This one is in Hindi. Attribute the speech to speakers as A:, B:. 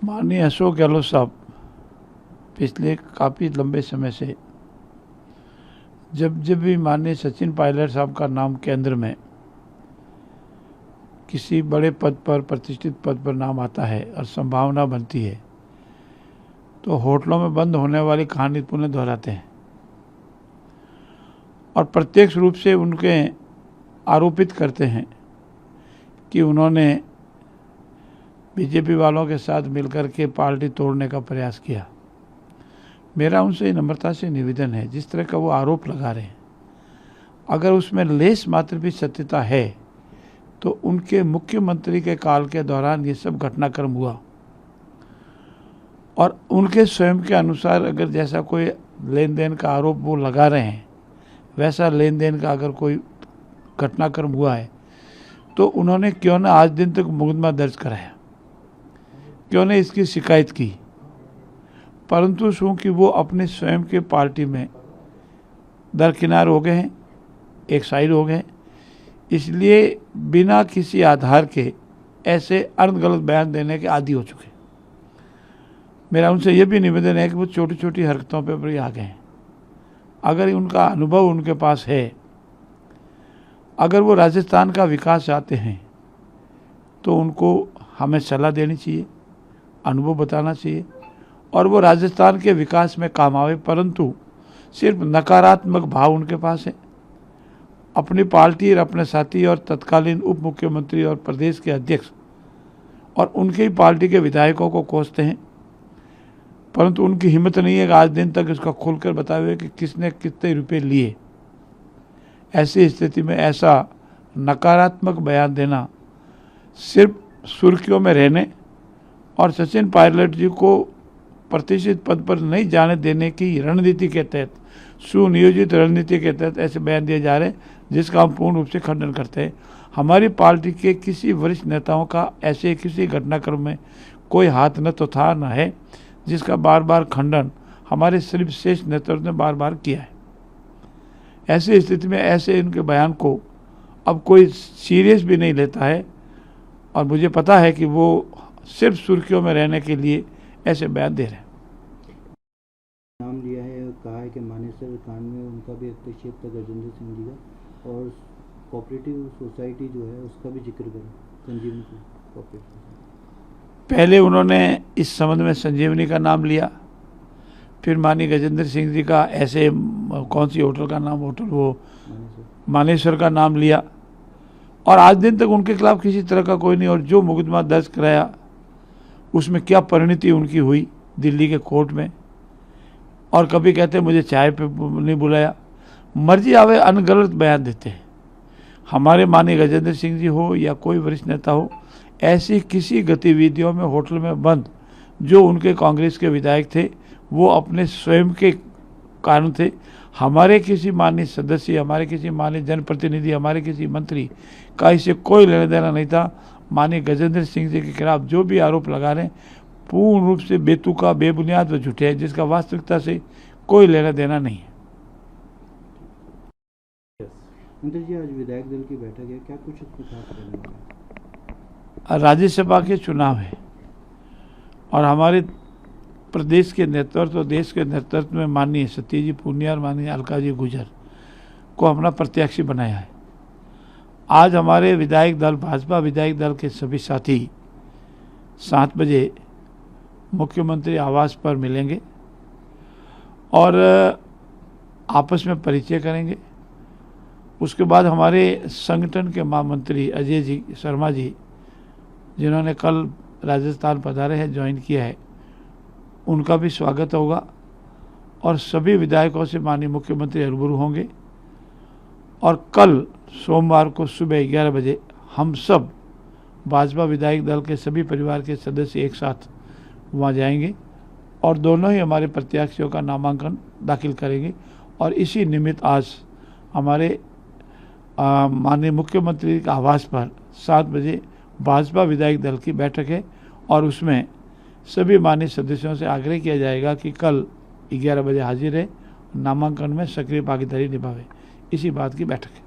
A: माननीय अशोक गहलोत साहब पिछले काफ़ी लंबे समय से जब भी माननीय सचिन पायलट साहब का नाम केंद्र में किसी बड़े पद पर, प्रतिष्ठित पद पर नाम आता है और संभावना बनती है तो होटलों में बंद होने वाली कहानी पुनः दोहराते हैं और प्रत्यक्ष रूप से उनके आरोपित करते हैं कि उन्होंने बीजेपी वालों के साथ मिलकर के पार्टी तोड़ने का प्रयास किया। मेरा उनसे नम्रता से निवेदन है, जिस तरह का वो आरोप लगा रहे हैं, अगर उसमें लेस मात्र भी सत्यता है तो उनके मुख्यमंत्री के काल के दौरान ये सब घटनाक्रम हुआ और उनके स्वयं के अनुसार अगर जैसा कोई लेन देन का आरोप वो लगा रहे हैं वैसा लेन देन का अगर कोई घटनाक्रम हुआ है तो उन्होंने क्यों न आज दिन तक मुकदमा दर्ज कराया, क्यों न इसकी शिकायत की। परंतु चूँकि वो अपने स्वयं के पार्टी में दरकिनार हो गए हैं, एक साइड हो गए, इसलिए बिना किसी आधार के ऐसे अर्ध गलत बयान देने के आदी हो चुके। मेरा उनसे यह भी निवेदन है कि वो छोटी छोटी हरकतों पे भी आ गए हैं। अगर उनका अनुभव उनके पास है, अगर वो राजस्थान का विकास चाहते हैं तो उनको हमें सलाह देनी चाहिए, अनुभव बताना चाहिए और वो राजस्थान के विकास में काम आवे। परंतु सिर्फ नकारात्मक भाव उनके पास है, अपनी पार्टी और अपने साथी और तत्कालीन उप मुख्यमंत्री और प्रदेश के अध्यक्ष और उनके ही पार्टी के विधायकों को कोसते हैं, परंतु उनकी हिम्मत नहीं है कि आज दिन तक इसका खुलकर बताए हुए कि किसने कितने रुपए लिए। ऐसी स्थिति में ऐसा नकारात्मक बयान देना सिर्फ सुर्खियों में रहने और सचिन पायलट जी को प्रतिष्ठित पद पर नहीं जाने देने की रणनीति के तहत, सुनियोजित रणनीति के तहत ऐसे बयान दिए जा रहे हैं, जिसका हम पूर्ण रूप से खंडन करते हैं। हमारी पार्टी के किसी वरिष्ठ नेताओं का ऐसे किसी घटनाक्रम में कोई हाथ न तो था न है, जिसका बार बार खंडन हमारे सिर्फ शेष नेतृत्व ने बार बार किया है। ऐसी स्थिति में ऐसे इनके बयान को अब कोई सीरियस भी नहीं लेता है और मुझे पता है कि वो सिर्फ सुर्खियों में रहने के लिए ऐसे बयान दे रहे हैं।
B: नाम लिया है, कहा है कि मानेसर कांड में उनका भी हस्तक्षेप था गजेंद्र सिंह जी का, और कोऑपरेटिव सोसाइटी जो है उसका भी जिक्र करें, संजीवनी कोऑपरेटिव।
A: पहले उन्होंने इस संबंध में संजीवनी का नाम लिया, फिर माननीय गजेंद्र सिंह जी का ऐसे कौन सी होटल का नाम, होटल वो मानेसर का नाम लिया और आज दिन तक उनके खिलाफ किसी तरह का कोई नहीं। और जो मुकदमा दर्ज कराया उसमें क्या परिणति उनकी हुई दिल्ली के कोर्ट में, और कभी कहते मुझे चाय पे नहीं बुलाया, मर्जी आवे अनगलत बयान देते हैं। हमारे माननीय गजेंद्र सिंह जी हो या कोई वरिष्ठ नेता हो, ऐसी किसी गतिविधियों में होटल में बंद जो उनके कांग्रेस के विधायक थे वो अपने स्वयं के कारण थे। हमारे किसी माननीय सदस्य, हमारे किसी माननीय जनप्रतिनिधि, हमारे किसी मंत्री का इससे कोई लेना देना नहीं था। माननीय गजेंद्र सिंह जी के खिलाफ जो भी आरोप लगा रहे हैं पूर्ण रूप से बेतुका, बेबुनियाद व झूठे हैं, जिसका वास्तविकता से कोई लेना देना नहीं है।
B: मंत्री जी, आज विधायक दल की बैठक है, क्या कुछ उसमें खास रहने वाला है?
A: राज्यसभा के चुनाव है और हमारे प्रदेश के नेतृत्व, देश के नेतृत्व में माननीय सतीश पूनिया और माननीय अलका जी गुजर को अपना प्रत्याशी बनाया है। आज हमारे विधायक दल, भाजपा विधायक दल के सभी साथी 7 बजे मुख्यमंत्री आवास पर मिलेंगे और आपस में परिचय करेंगे। उसके बाद हमारे संगठन के महामंत्री अजय जी शर्मा जी, जिन्होंने कल राजस्थान पधारे हैं, ज्वाइन किया है, उनका भी स्वागत होगा और सभी विधायकों से माननीय मुख्यमंत्री रूबरू होंगे। और कल सोमवार को सुबह 11 बजे हम सब भाजपा विधायक दल के सभी परिवार के सदस्य एक साथ वहाँ जाएंगे और दोनों ही हमारे प्रत्याशियों का नामांकन दाखिल करेंगे। और इसी निमित्त आज हमारे माननीय मुख्यमंत्री के आवास पर 7 बजे भाजपा विधायक दल की बैठक है और उसमें सभी माननीय सदस्यों से आग्रह किया जाएगा कि कल 11 बजे हाजिर रहे, नामांकन में सक्रिय भागीदारी निभावे। इसी बात की बैठक है।